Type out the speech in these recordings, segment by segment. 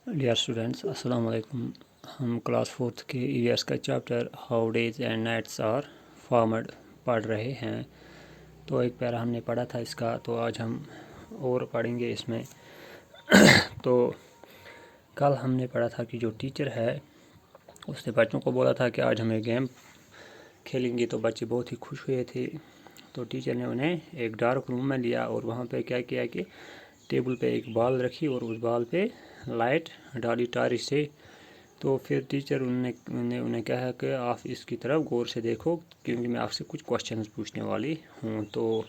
Dear students, अस्सलाम वालेकुम। हम क्लास 4th के ईवीएस का chapter how days and nights are formed पढ़ रहे हैं। तो एक पैरा हमने पढ़ा था इसका, तो आज हम और पढ़ेंगे इसमें। तो कल हमने पढ़ा था कि जो टीचर है उसने बच्चों को बोला था कि आज हमें गेम खेलेंगे, तो बच्चे बहुत ही खुश हुए थे। तो टीचर ने उन्हें एक डार्क रूम में लिया और वहाँ पे क्या किया कि टेबल पे एक बॉल रखी और उस बॉल पे लाइट डाली टार्च से। तो फिर टीचर उन्हें कहा कि आप इसकी तरफ गौर से देखो क्योंकि मैं आपसे कुछ क्वेश्चंस पूछने वाली हूँ। तो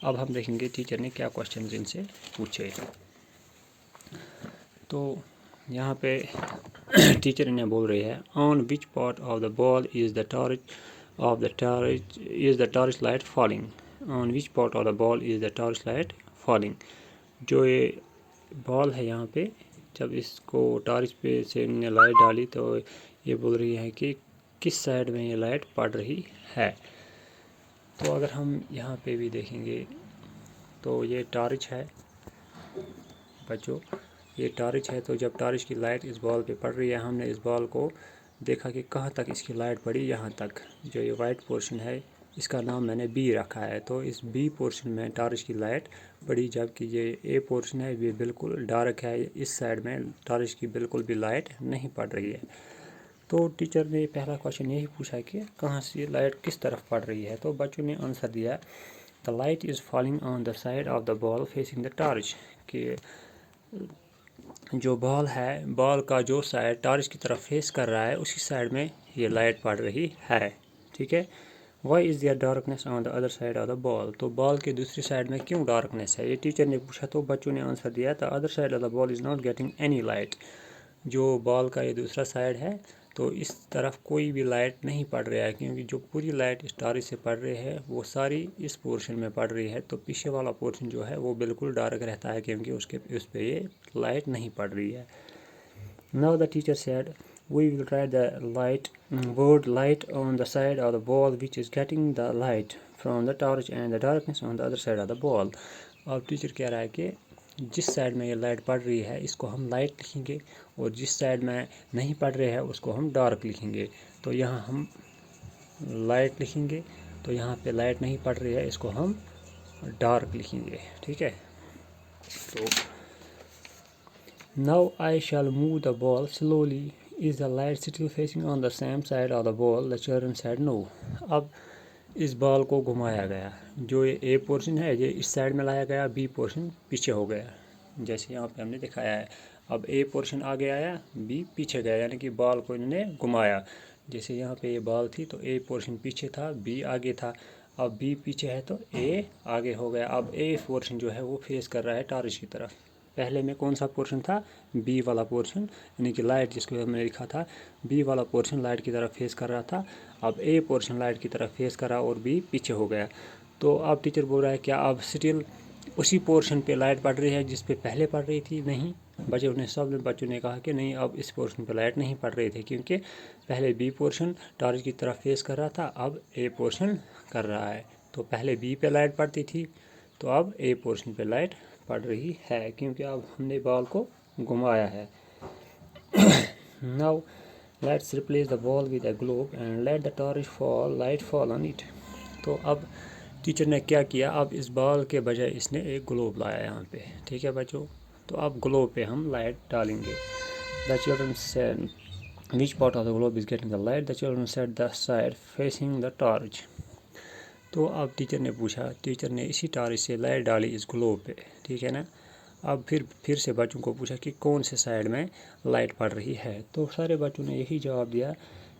अब हम देखेंगे टीचर ने क्या क्वेश्चंस इनसे पूछे। तो यहाँ पे टीचर इन्हें बोल रही है, on which part of the ball is the torch light falling. On which part of the ball is the torch light falling. जो ये बॉल है यहाँ पे, जब इसको टॉर्च पे से ने लाइट डाली तो ये बोल रही है कि किस साइड में ये लाइट पड़ रही है। तो अगर हम यहाँ पे भी देखेंगे तो ये टॉर्च है बच्चों, ये टॉर्च है। तो जब टॉर्च की लाइट इस बॉल पे पड़ रही है, हमने इस बॉल को देखा कि कहाँ तक इसकी लाइट पड़ी, यहाँ तक। जो ये वाइट पोर्शन है इसका नाम मैंने बी रखा है। तो इस बी पोर्शन में टॉर्च की लाइट पड़ी, जबकि ये ए पोर्शन है ये बिल्कुल डार्क है, इस साइड में टॉर्च की बिल्कुल भी लाइट नहीं पड़ रही है। तो टीचर ने पहला क्वेश्चन यही पूछा कि कहाँ से लाइट किस तरफ पड़ रही है। तो बच्चों ने आंसर दिया, the light is falling on the side of the ball facing the torch. कि जो बॉल है, बॉल का जो साइड टॉर्च की तरफ फेस कर रहा है उसी साइड में ये लाइट पड़ रही है। ठीक है। Why is there darkness on the other side of the ball. तो बॉल के दूसरी साइड में क्यों डार्कनेस है, ये टीचर ने पूछा। तो बच्चों ने आंसर दिया, the other side of the ball is not getting any light. जो बॉल का ये दूसरा साइड है तो इस तरफ कोई भी लाइट नहीं पड़ रहा है, क्योंकि जो पूरी लाइट इस टॉर्च से पड़ रही है वो सारी इस पोर्शन में पड़ रही है। तो पीछे वाला पोर्शन जो है वो बिल्कुल डार्क रहता है क्योंकि उस पर ये लाइट नहीं पड़ रही है। Now the teacher said, we will write the word light on the side of the ball which is getting the light from the torch and the darkness on the other side of the ball. अब teacher कह रहा है कि जिस side में ये light पड़ रही है इसको हम लाइट लिखेंगे और जिस साइड में नहीं पड़ रही है उसको हम डार्क लिखेंगे। तो यहाँ हम लाइट लिखेंगे, तो यहाँ पे लाइट नहीं पड़ रही है, इसको हम डार्क लिखेंगे। ठीक है। तो now I shall move the ball slowly. Is the light still facing on the same side of the ball? The children said no. अब इस बॉल को घुमाया गया, जो ये ए पोर्शन है ये इस साइड में लाया गया, बी पोर्शन पीछे हो गया, जैसे यहाँ पे हमने दिखाया है। अब ए पोर्शन आगे आया, बी पीछे गया, यानी कि बॉल को इन्होंने घुमाया। जैसे यहाँ पे ये बॉल थी तो ए पोर्शन पीछे था, बी आगे था। अब बी पीछे है तो ए आगे हो गया। अब ए पोर्शन जो है वो फेस कर रहा है टॉर्च की तरफ। पहले में कौन सा पोर्शन था, बी वाला पोर्शन, यानी कि लाइट जिसको हमने लिखा था बी वाला पोर्शन लाइट की तरफ फेस कर रहा था। अब ए पोर्शन लाइट की तरफ फेस कर रहा और बी पीछे हो गया। तो अब टीचर बोल रहा है क्या अब स्टिल उसी पोर्शन पे लाइट पड़ रही है जिस पे पहले पड़ रही थी? नहीं। बच्चों ने कहा कि नहीं, अब इस पोर्शन पे लाइट नहीं पड़ रही थी क्योंकि पहले बी पोर्शन टॉर्च की तरफ फेस कर रहा था, अब ए पोर्शन कर रहा है। तो पहले बी पे लाइट पड़ती थी तो अब ए पोर्शन पे लाइट पड़ रही है क्योंकि अब हमने बॉल को घुमाया है। Now let's replace the ball with a globe and let the torch fall light fall on it. तो अब टीचर ने क्या किया, अब इस बॉल के बजाय इसने एक ग्लोब लाया यहाँ पे। ठीक है बच्चों। तो अब ग्लोब पे हम लाइट डालेंगे। The children said which part of the globe is getting the light. The children said the side facing the torch. तो अब टीचर ने पूछा, टीचर ने इसी टॉर्च से लाइट डाली इस ग्लोब पे। ठीक है ना। अब फिर से बच्चों को पूछा कि कौन से साइड में लाइट पड़ रही है। तो सारे बच्चों ने यही जवाब दिया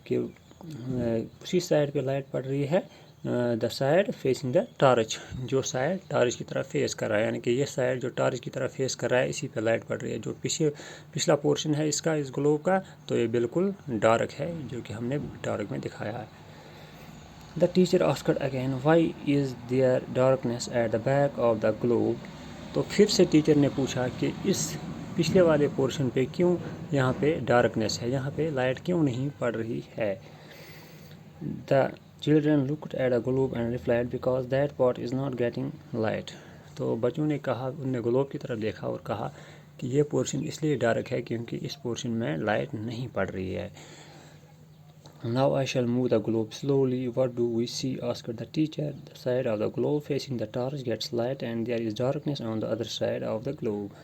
कि उसी साइड पे लाइट पड़ रही है, the side facing the torch. जो साइड टॉर्च की तरफ फेस कर रहा है, यानी कि ये साइड जो टॉर्च की तरफ फेस कर रहा है इसी पे लाइट पड़ रही है। जो पिछला पोर्शन है इसका, इस ग्लोब का, तो ये बिल्कुल डार्क है, जो कि हमने डार्क में दिखाया है। The teacher asked again, why is there darkness at the back of the globe? तो फिर से टीचर ने पूछा कि इस पिछले वाले पोर्शन पे क्यों यहाँ पे डार्कनेस है, यहाँ पे लाइट क्यों नहीं पड़ रही है। The children looked at the globe and replied, because that part is not getting light. तो बच्चों ने कहा, उनने ग्लोब की तरफ देखा और कहा یہ پورشن اس لیے ڈارک ہے کیونکہ اس پورشن میں لائٹ نہیں پڑ رہی ہے. Now I shall move the globe slowly. What do we see? asked the teacher. The side of the globe facing the torch gets light and there is darkness on the other side of the globe.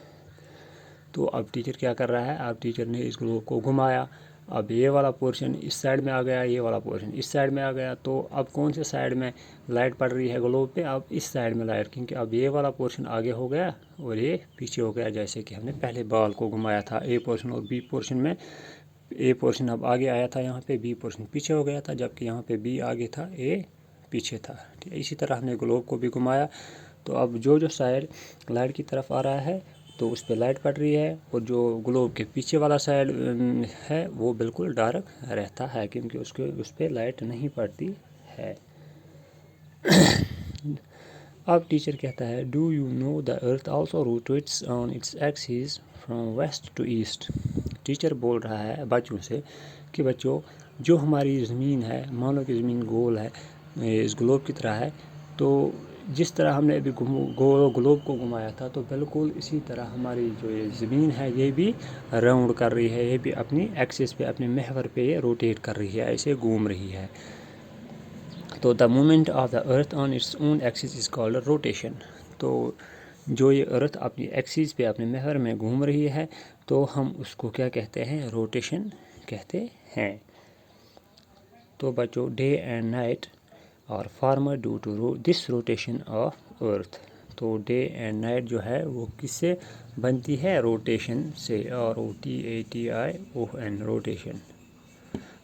تو اب teacher کیا کر رہا ہے؟ اب teacher نے اس Globe کو گھمایا. اب یہ والا پورشن اس سائڈ میں آ گیا, یہ والا پورشن اس سائڈ میں آ گیا. تو اب کون سے سائڈ میں لائٹ پڑ رہی ہے گلوب پہ؟ اب اس سائڈ میں لائٹ, کیونکہ اب یہ والا پورشن آگے ہو گیا اور یہ پیچھے ہو گیا, جیسے کہ ہم نے پہلے بال کو گھمایا تھا اے پورشن اور بی پورشن میں. اے پورشن اب آگے آیا تھا یہاں پہ, بی پورشن پیچھے ہو گیا تھا, جبکہ یہاں پہ بی آگے تھا, اے پیچھے تھا. اسی طرح ہم نے گلوب کو بھی گھمایا. تو اب جو سائڈ لائٹ کی طرف آ رہا ہے تو اس پہ لائٹ پڑ رہی ہے, اور جو گلوب کے پیچھے والا سائڈ ہے وہ بالکل ڈارک رہتا ہے کیونکہ اس پہ لائٹ نہیں پڑتی ہے. اب ٹیچر کہتا ہے do you know the earth also rotates on its axis from west to east. Teacher بول رہا ہے بچوں سے کہ بچوں, جو ہماری زمین ہے, مان لو کہ زمین گول ہے, اس گلوب کی طرح ہے, تو جس طرح ہم نے ابھی گلوب کو گھمایا تھا تو بالکل اسی طرح ہماری جو یہ زمین ہے یہ بھی راؤنڈ کر رہی ہے, یہ بھی اپنی ایکسس پہ, اپنے محور پہ یہ روٹیٹ کر رہی ہے, ایسے گھوم رہی ہے. تو the moment of the earth on its own axis is called rotation. تو جو یہ ارتھ اپنی ایکسس پہ, اپنے محور میں گھوم رہی ہے تو ہم اس کو کیا کہتے ہیں؟ روٹیشن کہتے ہیں. تو بچوں, ڈے اینڈ نائٹ اور formed due to this rotation of earth. تو ڈے اینڈ نائٹ جو ہے وہ کس سے بنتی ہے؟ روٹیشن سے, ROTATION, روٹیشن.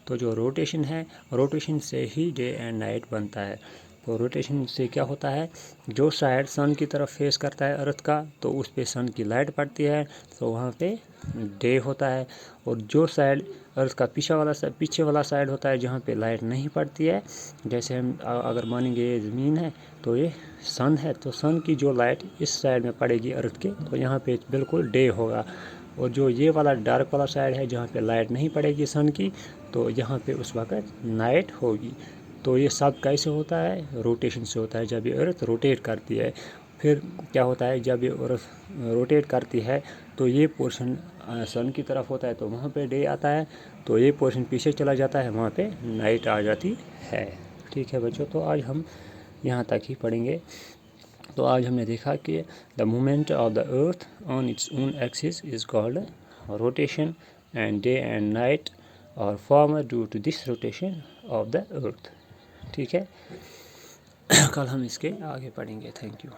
تو جو روٹیشن ہے, روٹیشن سے ہی ڈے اینڈ نائٹ بنتا ہے. تو روٹیشن سے کیا ہوتا ہے؟ جو سائڈ سن کی طرف فیس کرتا ہے ارتھ کا تو اس پہ سن کی لائٹ پڑتی ہے تو وہاں پہ ڈے ہوتا ہے, اور جو سائڈ ارتھ کا پیچھے والا سائڈ ہوتا ہے جہاں پہ لائٹ نہیں پڑتی ہے, جیسے ہم اگر مانیں گے یہ زمین ہے تو یہ سن ہے, تو سن کی جو لائٹ اس سائڈ میں پڑے گی ارتھ کے تو یہاں پہ بالکل ڈے ہوگا. اور جو یہ والا ڈارک والا سائڈ ہے جہاں پہ لائٹ نہیں پڑے گی سن کی, تو یہاں پہ اس وقت نائٹ ہوگی. تو یہ سب کیسے ہوتا ہے؟ روٹیشن سے ہوتا ہے. جب یہ ارتھ روٹیٹ کرتی ہے, پھر کیا ہوتا ہے؟ جب یہ ارتھ روٹیٹ کرتی ہے تو یہ پورشن سن کی طرف ہوتا ہے تو وہاں پہ ڈے آتا ہے, تو یہ پورشن پیچھے چلا جاتا ہے, وہاں پہ نائٹ آ جاتی ہے. ٹھیک ہے بچوں, تو آج ہم یہاں تک ہی پڑھیں گے. تو آج ہم نے دیکھا کہ the moment of the earth on its own axis is called rotation, and day and night اور formed due to this rotation of the earth. ٹھیک ہے, کل ہم اس کے آگے پڑھیں گے. Thank you.